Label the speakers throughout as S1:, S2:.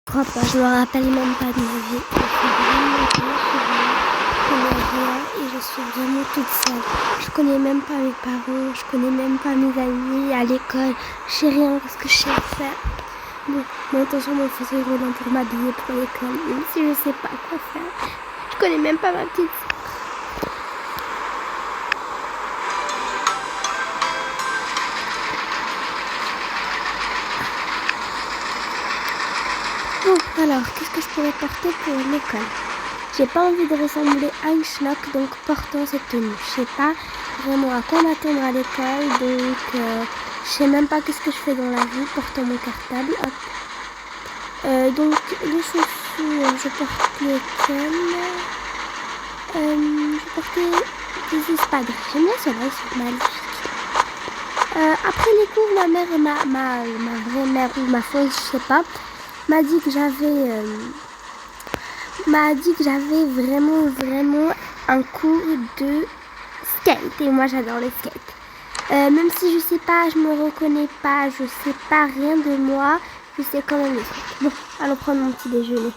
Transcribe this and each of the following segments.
S1: crois pas, je me rappelle même pas de ma vie. Et je suis vraiment toute seule. Je connais même pas mes parents, je connais même pas mes amis à l'école. Je sais rien, qu'est-ce que je sais faire. Bon, moi attention, mon fauteuil roulant pour m'habiller pour l'école, même si je sais pas quoi faire. Je connais même pas ma petite sœur. Bon, alors, qu'est-ce que je pourrais porter pour l'école? J'ai pas envie de ressembler à une schnock, donc portons cette tenue. Je sais pas vraiment à quoi m'attendre à l'école, donc je sais même pas qu'est-ce que je fais dans la vie. Portons mon cartable, hop. Donc les chaussures, je porte lesquelles? Je portais des espadrilles. J'aime bien ceux-là, ils sont magnifiques. Après les cours, ma mère, ma vraie mère ou ma fausse, je sais pas, m'a dit que j'avais vraiment un cours de skate. Et moi, j'adore le skate. Même si je sais pas, je me reconnais pas, je sais pas rien de moi, je sais quand même le skate. Bon, allons prendre mon petit déjeuner.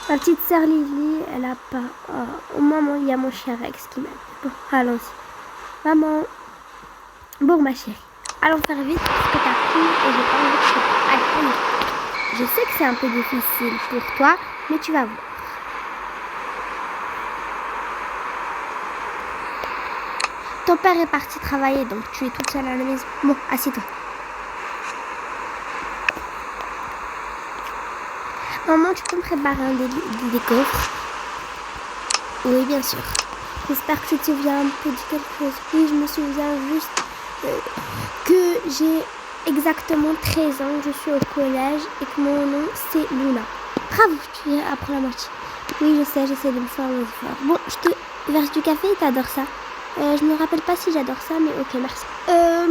S1: Ma petite sœur Lily, elle a pas... Oh, au moins, il y a mon chien Rex qui m'aide. Bon, allons-y. Maman. Bon, ma chérie, allons faire vite parce que t'as cours et j'ai pas envie de te... Allez, on y va. Je sais que c'est un peu difficile pour toi, mais tu vas voir. Ton père est parti travailler, donc tu es toute seule à la maison. Bon, assieds-toi. Maman, tu peux me préparer des coffres? Oui, bien sûr. J'espère que tu te souviens un peu de quelque chose. Oui, je me souviens juste que j'ai exactement 13 ans, je suis au collège et que mon nom c'est Luna. Bravo, tu apprends la moitié. Oui, je sais, j'essaie de me faire un effort. Bon, je te verse du café, t'adores ça. Je me rappelle pas si j'adore ça, mais ok, merci.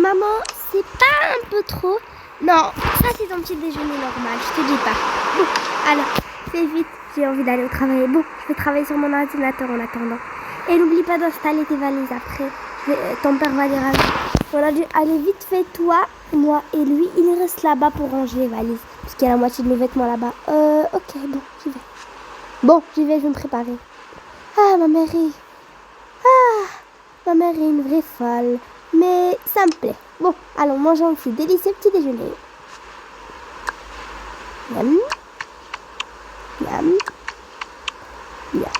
S1: Maman, c'est pas un peu trop? Non, ça c'est ton petit déjeuner normal, je te dis pas. Bon, alors, fais vite, j'ai envie d'aller au travail. Bon, je vais travailler sur mon ordinateur en attendant. Et n'oublie pas d'installer tes valises après. Ton père va les ranger. On a dû aller vite fait, toi, moi et lui. Il reste là-bas pour ranger les valises. Parce qu'il y a la moitié de mes vêtements là-bas. Ok, bon, j'y vais. Bon, j'y vais, je vais me préparer. Ah, ma mère est une vraie folle. Mais ça me plaît. Bon, allons, mangeons ce délicieux petit déjeuner. Miam. Miam. Miam.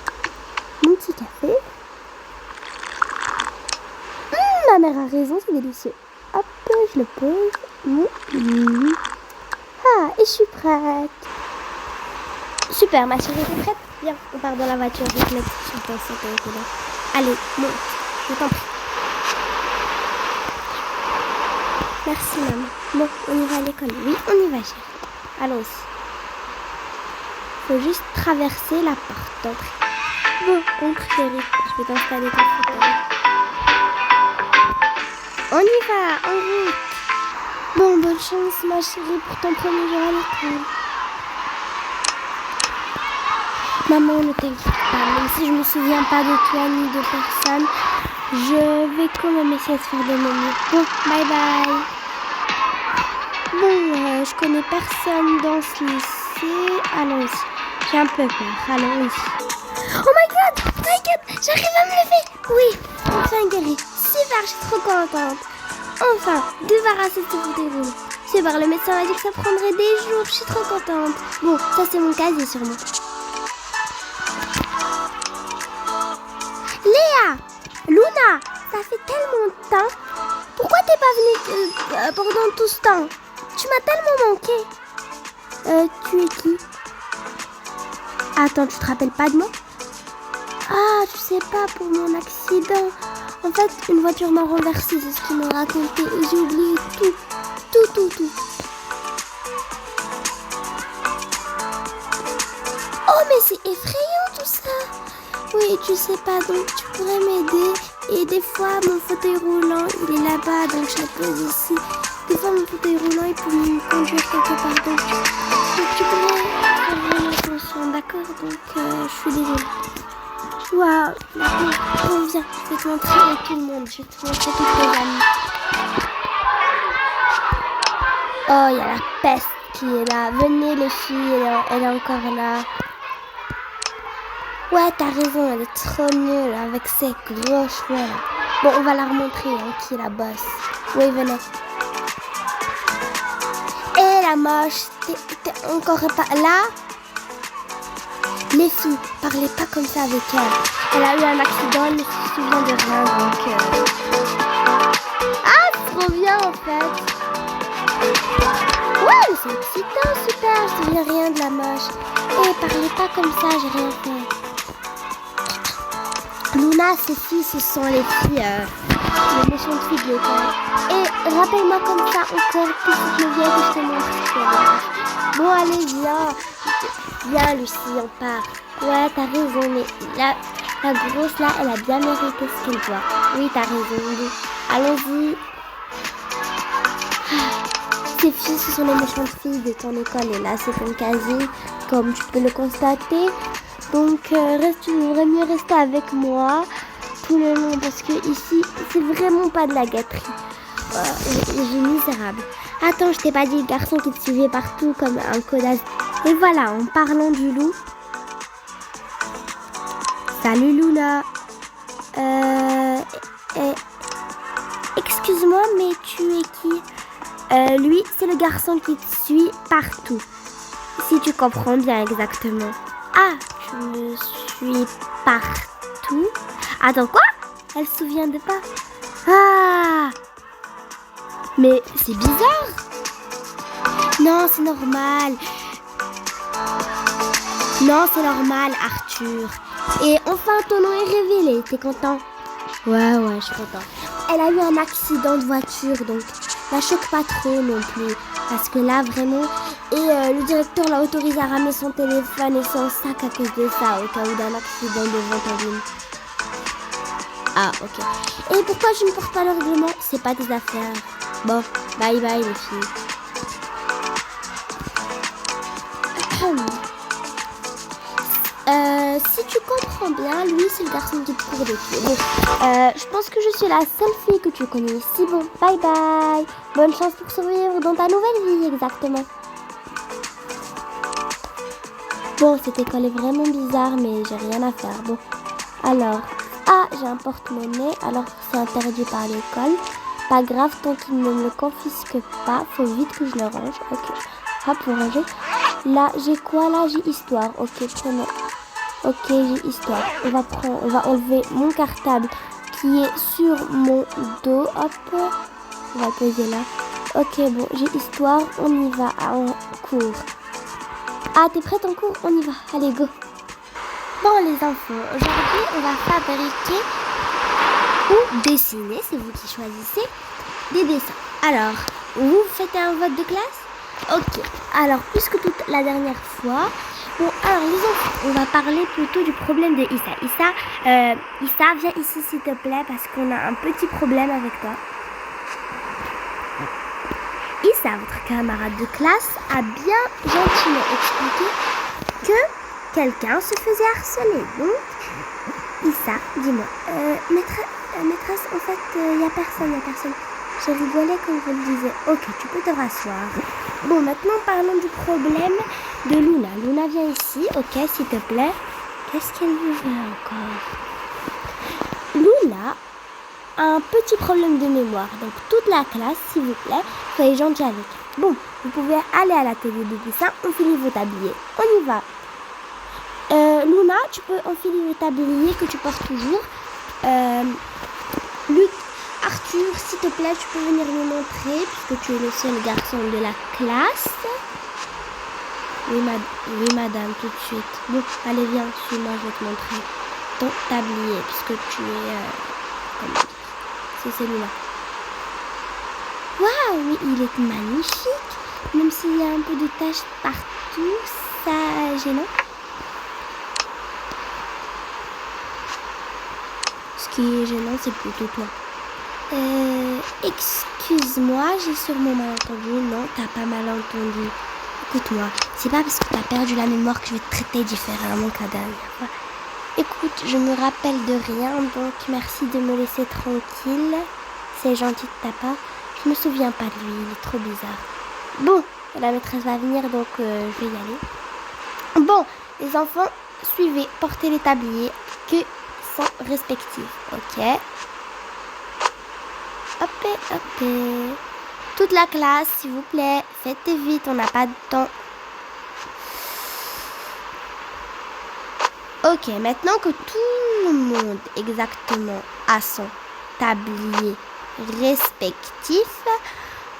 S1: Mon petit café. Ma mère a raison, c'est délicieux. Hop, je le pose. Ah, et je suis prête. Super, ma chérie, t'es prête? Viens, on part dans la voiture. Je vais te mettre sur ton sac. Allez, monte, je t'en prie. Merci, maman. Bon, on y va à l'école. Oui, on y va, chérie. Allons-y. Faut juste traverser la porte d'entrée. Bon, entre, chérie. Je vais t'installer ton fauteuil. On y va, en route. Bon, bonne chance, ma chérie, pour ton premier jour à l'école. Maman, ne t'inquiète pas, même si je me souviens pas de toi ni de personne, je vais quand même essayer de faire de mon mieux. Bon, bye bye. Bon, je connais personne dans ce lycée. Allons-y. J'ai un peu peur. Allons-y. Oh my god, j'arrive à me lever. Oui, enfin guéri. Super, je suis trop contente. Enfin, débarrassée de ce fauteuil roulant. Super, le médecin m'a dit que ça prendrait des jours. Je suis trop contente. Bon, ça c'est mon casier sûrement. Léa, Luna, ça fait tellement de temps. Pourquoi t'es pas venue pendant tout ce temps? Tu m'as tellement manqué. Tu es qui? Attends, tu te rappelles pas de moi? Ah, tu sais pas, pour mon accident. En fait, une voiture m'a renversée, c'est ce qu'ils m'ont raconté. Et j'ai oublié tout. Oh, mais c'est effrayant tout ça. Oui, tu sais pas, donc tu pourrais m'aider. Et des fois, mon fauteuil roulant, il est là-bas, donc je le pose ici. Des fois, mon fauteuil roulant, il peut me conduire quelque part. Donc tu pourrais faire vraiment attention, d'accord? Donc, je suis désolée. Waouh, oh, viens, je vais te montrer tout le monde. Je vais te montrer toutes les amies. Oh, il y a la peste qui fille est là. Venez les filles, elle est encore là. Ouais, t'as raison, elle est trop nulle avec ses gros cheveux là. Bon, on va la remontrer, hein, qui est la boss. Oui, venez. Et la moche, t'es encore pas là? Les filles, parlez pas comme ça avec elle. Elle a eu un accident, elle ne se souvient de rien, donc... Ah, c'est trop bien en fait. Ouais, c'est excitant, super, je ne souviens rien de la moche. Et parlez pas comme ça, j'ai rien fait. Luna, ces filles, ce sont les filles, les méchantes filles de l'école. Et rappelle-moi comme ça encore, puis si je viens que je te montre ce que je. Bon, allez, viens. Viens, Lucie, on part. Ouais, t'as raison, mais la grosse là, elle a bien mérité ce qu'elle doit. Oui, t'as raison. Allons-y. Ces filles, ce sont les méchantes filles de ton école. Et là, c'est ton casier, comme tu peux le constater. Donc, tu devrais mieux rester avec moi tout le long. Parce que ici, c'est vraiment pas de la gâterie. J'ai misérable. Attends, je t'ai pas dit le garçon qui te suivait partout comme un codage. Et voilà, en parlant du loup. Salut Luna. Excuse-moi, mais tu es qui? Lui, c'est le garçon qui te suit partout. Si tu comprends bien exactement. Ah, tu me suis partout. Attends, quoi? Elle se souvient de pas. Ah! Mais c'est bizarre. Non, c'est normal. Non, c'est normal, Arthur. Et enfin, ton nom est révélé. T'es content? Ouais, je suis content. Elle a eu un accident de voiture, donc la choque pas trop non plus. Parce que là, vraiment... Et le directeur l'a autorisé à ramener son téléphone et son sac à cause de ça, au cas où d'un accident devant ta ville. Ah, ok. Et pourquoi je ne porte pas le règlement? C'est pas tes affaires. Bon, bye bye les filles. Si tu comprends bien, lui c'est le garçon qui te court des pieds. Bon, je pense que je suis la seule fille que tu connais ici. Bon, bye bye. Bonne chance pour survivre dans ta nouvelle vie, exactement. Bon, cette école est vraiment bizarre, mais j'ai rien à faire. Bon, alors, j'ai un porte-monnaie, alors c'est interdit par l'école. Pas grave, tant qu'il ne me le confisque pas, faut vite que je le range. Ok, hop, pour ranger. Là, j'ai quoi? Là, j'ai histoire. Ok, prenons. Ok, j'ai histoire. On va enlever mon cartable qui est sur mon dos. Hop, on va le poser là. Ok, bon, j'ai histoire. On y va en cours. Ah, t'es prête en cours? On y va. Allez, go. Bon, les enfants, aujourd'hui, on va fabriquer ou dessiner, c'est vous qui choisissez, des dessins. Alors, vous faites un vote de classe? Ok. Alors, puisque toute la dernière fois... Bon, alors les enfants, on va parler plutôt du problème de Issa. Issa, viens ici s'il te plaît, parce qu'on a un petit problème avec toi. Issa, votre camarade de classe, a bien gentiment expliqué que quelqu'un se faisait harceler. Donc, Issa, dis-moi, maîtresse, en fait, il n'y a personne. J'ai rigolé comme vous le disiez. Ok, tu peux te rasseoir. Bon, maintenant, parlons du problème de Luna. Luna, viens ici, ok, s'il te plaît. Qu'est-ce qu'elle veut encore? Luna a un petit problème de mémoire. Donc, toute la classe, s'il vous plaît, soyez gentils avec elle. Bon, vous pouvez aller à l'atelier de dessin, enfiler vos tabliers. On y va. Luna, tu peux enfiler le tablier que tu portes toujours. Luc, Arthur, s'il te plaît, tu peux venir me montrer, puisque tu es le seul garçon de la classe. Oui, madame, tout de suite. Bon, allez, viens, suis-moi, je vais te montrer ton tablier, puisque tu es... comment dire? C'est celui-là. Waouh, oui, il est magnifique. Même s'il y a un peu de taches partout, ça gênant. Ce qui est gênant, c'est plutôt toi. Excuse-moi, j'ai sûrement mal entendu. Non, t'as pas mal entendu. Écoute-moi, c'est pas parce que t'as perdu la mémoire que je vais te traiter différemment qu'à dernière fois. Écoute, je me rappelle de rien, donc merci de me laisser tranquille. C'est gentil de ta part. Je me souviens pas de lui, il est trop bizarre. Bon, La maîtresse va venir, donc je vais y aller. Bon, les enfants, suivez, portez les tabliers que sont respectifs. Ok. Hop. Toute la classe, s'il vous plaît, faites vite, on n'a pas de temps. Ok, maintenant que tout le monde exactement a son tablier respectif,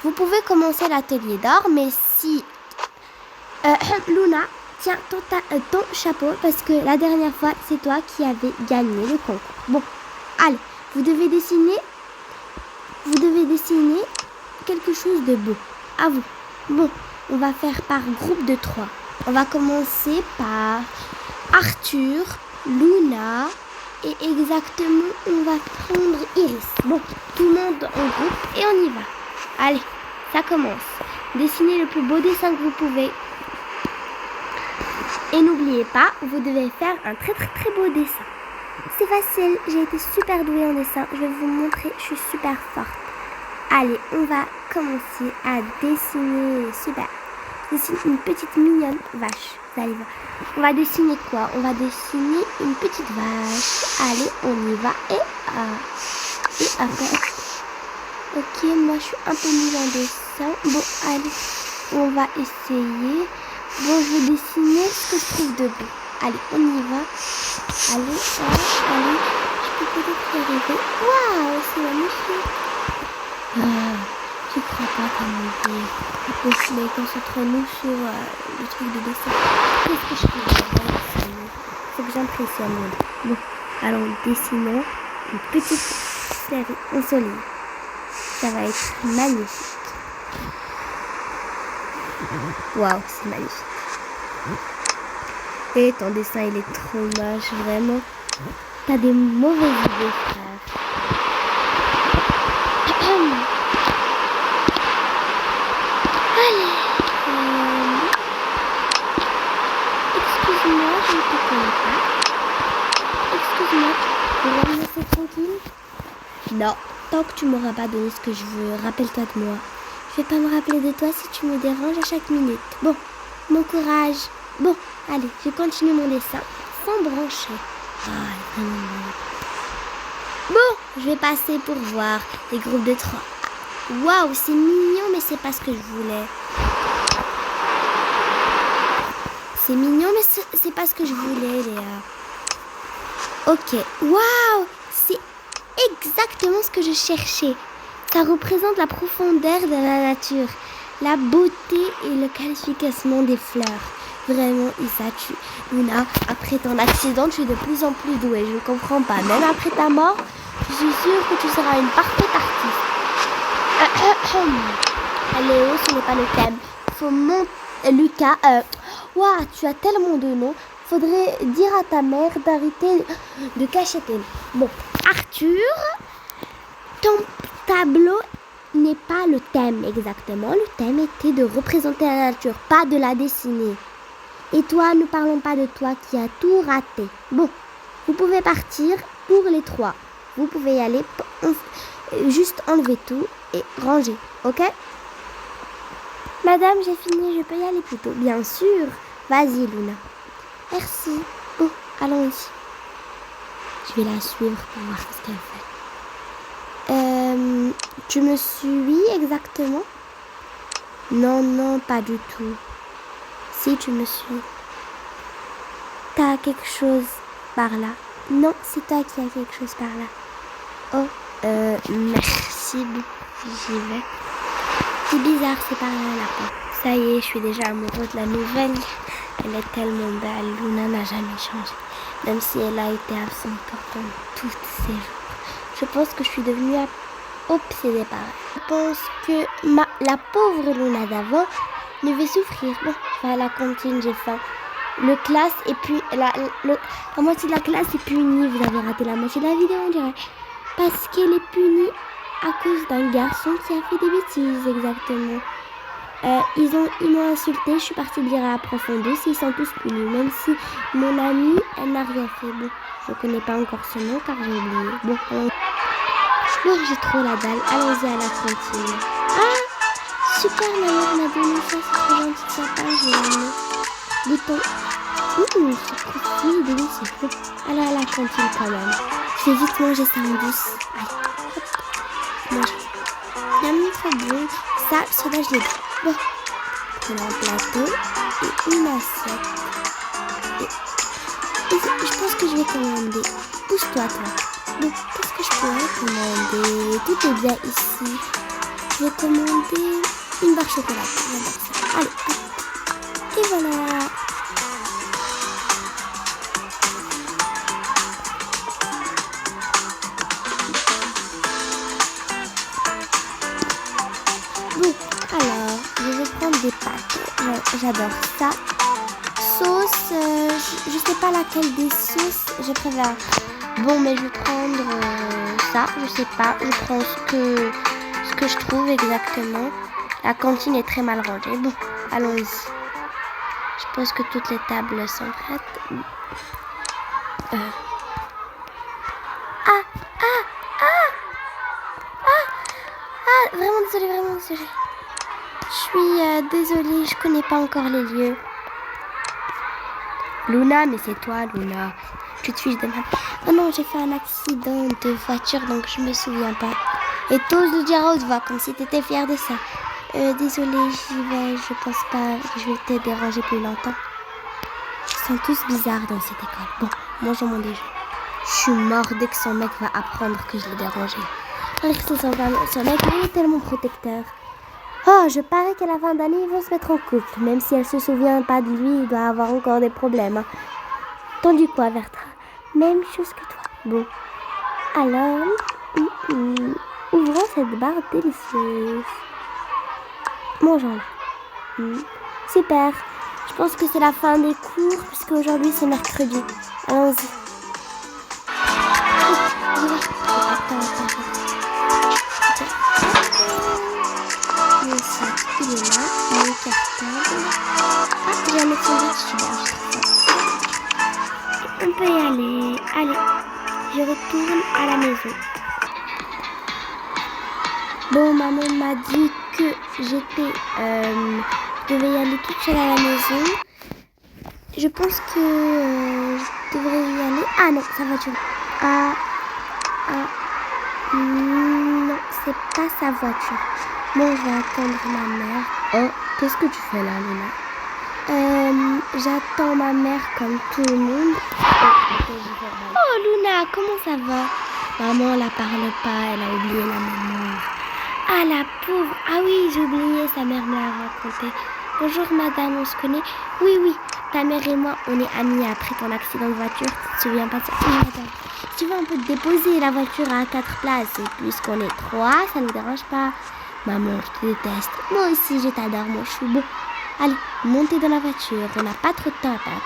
S1: vous pouvez commencer l'atelier d'or, mais si... Luna, tiens ton chapeau, parce que la dernière fois, c'est toi qui avais gagné le concours. Bon, allez, vous devez dessiner quelque chose de beau. À vous. Bon, on va faire par groupe de 3. On va commencer par Arthur, Luna et exactement on va prendre Iris. Bon, tout le monde en groupe et on y va. Allez, ça commence. Dessinez le plus beau dessin que vous pouvez. Et n'oubliez pas, vous devez faire un très beau dessin. C'est facile, j'ai été super douée en dessin. Je vais vous montrer, je suis super forte. Allez, on va commencer à dessiner. Super. Dessine une petite mignonne vache. Vous allez voir. On va dessiner quoi? On va dessiner une petite vache. Allez, on y va. Et après. Ok, moi je suis un peu nulle en dessin. Bon, allez, on va essayer. Bon, je vais dessiner ce que je trouve de beau. Allez, on y va. Allez. Je peux peut-être y arriver. Waouh, c'est magnifique. Je crois pas qu'on me dit. Mais concentrons-nous sur le truc de dessin. Qu'est-ce que je fais? Il faut que j'impressionne. Bon, alors dessinons une petite série ensoleillée. Ça va être magnifique. Waouh, c'est magnifique. Et ton dessin, il est trop moche, vraiment. T'as des mauvaises idées, frère. Allez. Excuse-moi, je ne te connais pas. Excuse-moi, tu peux me laisser tranquille? Non, tant que tu m'auras pas donné ce que je veux, rappelle-toi de moi. Je vais pas me rappeler de toi si tu me déranges à chaque minute. Bon, mon courage. Bon, allez, je continue mon dessin sans brancher. Ah, vraiment. Bon, je vais passer pour voir les groupes de 3. Waouh, c'est mignon, mais c'est pas ce que je voulais. C'est mignon, mais c'est pas ce que je voulais, Léa. Ok, waouh, c'est exactement ce que je cherchais. Ça représente la profondeur de la nature, la beauté et le qualification des fleurs. Vraiment, Isa, Luna, après ton accident, tu es de plus en plus douée. Je ne comprends pas. Même après ta mort, je suis sûre que tu seras une parfaite artiste. Léo, ce n'est pas le thème. Faut Lucas, waouh, tu as tellement de noms. Faudrait dire à ta mère d'arrêter de cacher tes noms. Bon, Arthur, ton tableau n'est pas le thème exactement. Le thème était de représenter la nature, pas de la dessiner. Et toi, ne parlons pas de toi qui as tout raté. Bon, vous pouvez partir pour les 3. Vous pouvez y aller, juste enlever tout et ranger, ok? Madame, j'ai fini, je peux y aller plus tôt. Bien sûr. Vas-y, Luna. Merci. Bon, allons-y. Je vais la suivre pour voir ce qu'elle fait. Tu me suis exactement? Non, pas du tout. Si, tu me suis. T'as quelque chose par là? Non, c'est toi qui as quelque chose par là. Oh, merci. J'y vais. C'est bizarre, c'est par là, la peau. Ça y est, je suis déjà amoureux de la nouvelle. Elle est tellement belle. Luna n'a jamais changé. Même si elle a été absente pendant tous ces jours. Je pense que je suis devenue obsédée par elle. Je pense que la pauvre Luna d'avant devait souffrir. Bon, je vais à la cantine, j'ai faim. Le classe et puis la moitié de la classe est punie. Vous avez raté la moitié de la vidéo, on dirait. Parce qu'elle est punie à cause d'un garçon qui a fait des bêtises, exactement. Ils m'ont insulté, je suis partie dire à la prof en douce, ils sont tous punis. Même si mon amie, elle n'a rien fait. Bon, je connais pas encore son nom car j'ai oublié. Bon, j'ai trop la dalle. Allons-y à la cantine. Ah, Super, ma mère m'a donné ça, c'est trop gentil de sa part, je vais l'emmener. Bouton. C'est trop fluide, délicieux. Bon, allez à la cantine quand même. Je vais vite manger ça en douce. Allez, hop, manger. Miam, trop bon. Ça, celui-là, je l'ai dit. Bon, prenons un plateau et une assiette. Et je pense que je vais commander. Pousse-toi, toi. Bon, qu'est-ce que je pourrais commander? Tout est bien ici. Je vais commander une barre chocolat. J'adore ça. Allez, hop. Et voilà. Bon, alors, je vais prendre des pâtes. J'adore ça. Sauce, je sais pas laquelle des sauces je préfère. Bon, mais je vais prendre ça, je sais pas. Je prends ce que je trouve exactement. La cantine est très mal rangée. Bon, allons-y. Je pense que toutes les tables sont prêtes. Vraiment désolée, vraiment désolée. Je suis désolée, je connais pas encore les lieux. Luna, mais c'est toi, Luna. Tu te fiches de ma... Oh non, j'ai fait un accident de voiture, donc je me souviens pas. Et t'oses le dire à haute voix, comme si t'étais fière de ça. Désolée, j'y vais, je pense pas que je vais te déranger plus longtemps. Ils sont tous bizarres dans cette école. Bon, mangeons mon déjeuner. Je suis mort dès que son mec va apprendre que je l'ai dérangé. Son mec, il est tellement protecteur. Oh, je parie qu'à la fin d'année, ils vont se mettre en couple. Même si elle se souvient pas de lui, il doit avoir encore des problèmes. Hein. Tendu quoi, Bertrand? Même chose que toi. Bon. Alors, ouvrons cette barre délicieuse. Mangeons-la. Super. Je pense que c'est la fin des cours, puisque aujourd'hui c'est mercredi. Allons-y. Le sac, il est là. Mon cartable. Ah, j'ai un autre sandwich, on peut y aller. Allez, je retourne à la maison. Bon, maman m'a dit que je devais y aller toute seule à la maison. Je pense que je devrais y aller. Ah non, sa voiture. Non, c'est pas sa voiture. Bon, je vais attendre ma mère. Oh, qu'est-ce que tu fais là, Luna? J'attends ma mère comme tout le monde. Oh, Luna, comment ça va? Maman, la parle pas, elle a oublié la mémoire. Ah, la pauvre. Ah oui, j'ai oublié, sa mère me l'a raconté. Bonjour, madame, on se connaît? Oui, ta mère et moi, on est amis après ton accident de voiture. Tu te souviens pas de ça? Oui, madame. Tu veux, on peut te déposer la voiture à 4 places. Et puisqu'on est 3, ça ne nous dérange pas. Maman, je te déteste. Moi aussi, je t'adore, mon chou. Bon, allez, montez dans la voiture. On n'a pas trop de temps à perdre.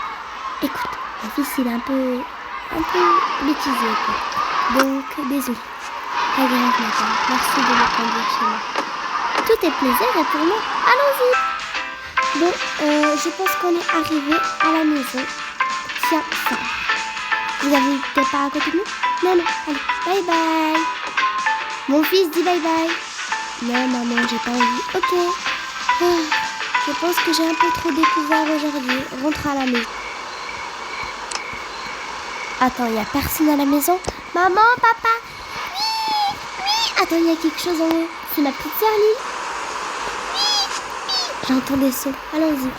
S1: Écoute, mon fils, il est un peu bêtisé, quoi. Donc, désolé. Pas grave, madame. Merci de me conduire chez moi. Tout est plaisir et pour moi. Allons-y. Bon, je pense qu'on est arrivé à la maison. Tiens, ça. Vous avez peut-être pas à côté de nous? Non, allez, bye bye. Mon fils dit bye bye. Non, maman, j'ai pas envie. Ok. Je pense que j'ai un peu trop découvert aujourd'hui. Rentre à la maison. Attends, il n'y a personne à la maison? Maman, papa? Oui. Attends, il y a quelque chose en haut. C'est ma petite sœur Lily. Oui. J'entends des sons. Allons-y.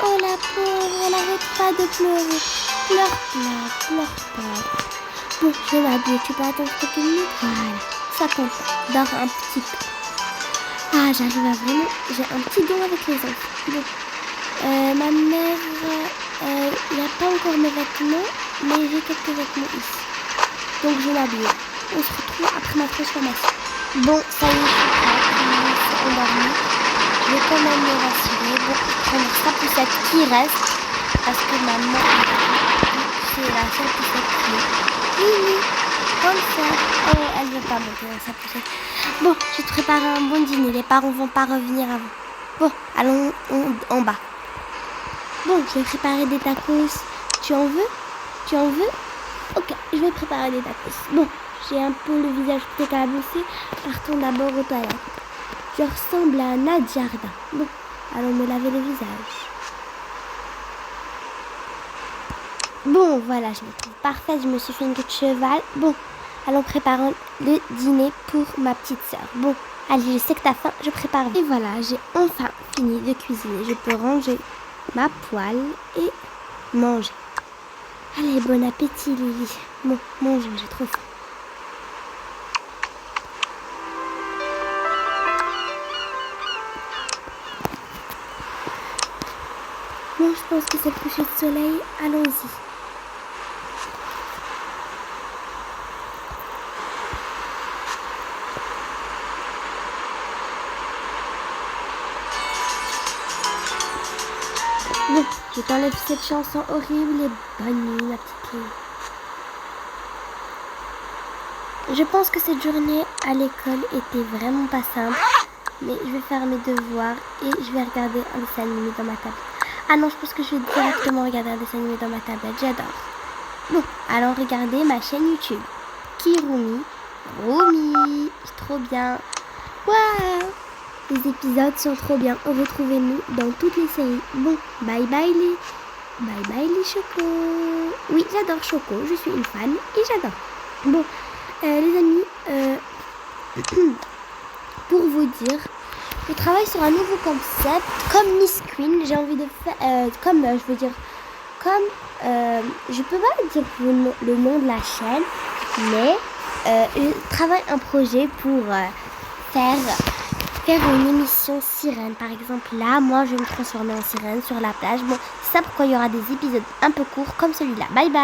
S1: Oh, la pauvre, elle n'arrête pas de pleurer. Pleure pas. Bon, je vais m'habiller. Tu peux attendre quelques minutes? Voilà. Ça compte. Dors un petit peu. Ah, j'arrive à vraiment... J'ai un petit don avec les enfants. Bon. Ma mère... il n'y a pas encore mes vêtements, mais j'ai quelques vêtements ici. Donc, je vais m'habiller. On se retrouve après ma transformation. Bon, ça y est, je suis endormie. Je vais quand même me rassurer. Bon, prendre sa poussette qui reste. Parce que maman, c'est la seule poussette qui est. Oui, comme ça. Oh, elle veut pas monter dans sa poussette. Bon, je vais te préparer un bon dîner. Les parents vont pas revenir avant. Bon, allons en bas. Bon, je vais préparer des tacos. Tu en veux? Ok, je vais préparer des tacos. Bon, j'ai un peu le visage décabossé. Partons d'abord aux toilettes. Je ressemble à Anna Jardin. Bon, allons me laver le visage. Bon, voilà, je me trouve parfaite. Je me suis fait une queue de cheval. Bon, allons préparer le dîner pour ma petite sœur. Bon, allez, je sais que t'as faim, je prépare. Et voilà, j'ai enfin fini de cuisiner. Je peux ranger ma poêle et manger. Allez, bon appétit, Lily. Bon, mange, j'ai trop faim. Bon, je pense que c'est le coucher de soleil. Allons-y. Bon, je t'enlève cette chanson horrible et bonne nuit, ma petite Lily. Je pense que cette journée à l'école était vraiment pas simple, mais je vais faire mes devoirs et je vais regarder un dessin animé dans ma tablette. Ah non, je pense que je vais directement regarder un dessin animé dans ma tablette, j'adore. Bon, allons regarder ma chaîne YouTube. Kirumi, Rumi, c'est trop bien. Waouh! Les épisodes sont trop bien. Retrouvez-nous dans toutes les séries. Bon, bye bye les Choco. Oui, j'adore Choco, je suis une fan et j'adore. Bon, les amis, pour vous dire, je travaille sur un nouveau concept. Comme Miss Queen, j'ai envie de faire, je peux pas dire le nom de la chaîne, mais je travaille un projet pour faire une émission sirène. Par exemple, là, moi, je vais me transformer en sirène sur la plage. Bon, c'est ça pourquoi il y aura des épisodes un peu courts comme celui-là. Bye bye.